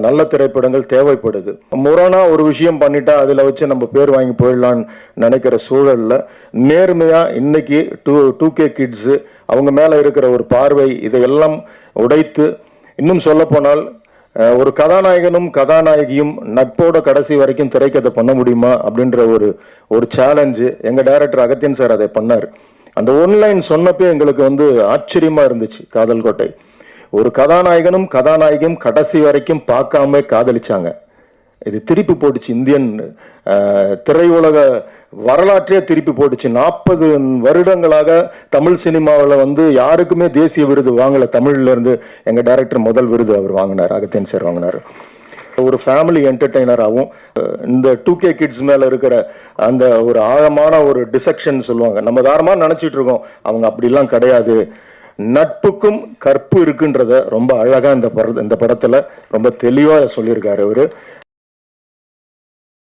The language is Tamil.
நல்ல திரைப்படங்கள் தேவைப்படுது. முரணா ஒரு விஷயம் பண்ணிட்டா அதில் வச்சு நம்ம பேர் வாங்கி போயிடலான்னு நினைக்கிற சூழல்ல நேர்மையா இன்னைக்கு 2K கிட்ஸு அவங்க மேல இருக்கிற ஒரு பார்வை இதையெல்லாம் உடைத்து, இன்னும் சொல்ல போனால் ஒரு கதாநாயகனும் கதாநாயகியும் நட்போட கடைசி வரைக்கும் திரைக்கதை பண்ண முடியுமா அப்படின்ற ஒரு சேலஞ்சு எங்க டைரக்டர் அகத்தியன் சார் அதை பண்ணார். அந்த ஒன்லைன் சொன்னப்பே எங்களுக்கு ஆச்சரியமா இருந்துச்சு. காதல் கோட்டை ஒரு கதாநாயகனும் கதாநாயகியும் கடைசி வரைக்கும் பார்க்காம காதலிச்சாங்க. இது திருப்பி போட்டுச்சு, இந்தியன் திரையுலக வரலாற்றே திருப்பி போட்டுச்சு. 40 வருடங்களாக தமிழ் சினிமாவில் யாருக்குமே தேசிய விருது வாங்கல. தமிழ்ல இருந்து எங்க டைரக்டர் முதல் விருது அவர் வாங்கினார், அகத்தியன் சார் வாங்கினார். ஒரு ஃபேமிலி என்டர்டெய்னராகவும் இந்த 2K கிட்ஸ் மேல இருக்கிற அந்த ஒரு ஆழமான ஒரு டிசெக்ஷன் சொல்லுவாங்க. நம்ம தாரமா நினைச்சிட்டு இருக்கோம், அவங்க அப்படிலாம் கிடையாது. நட்புக்கும் கற்பு இருக்குன்றத ரொம்ப அழகா இந்த படத்துல ரொம்ப தெளிவா சொல்லியிருக்காரு அவரு.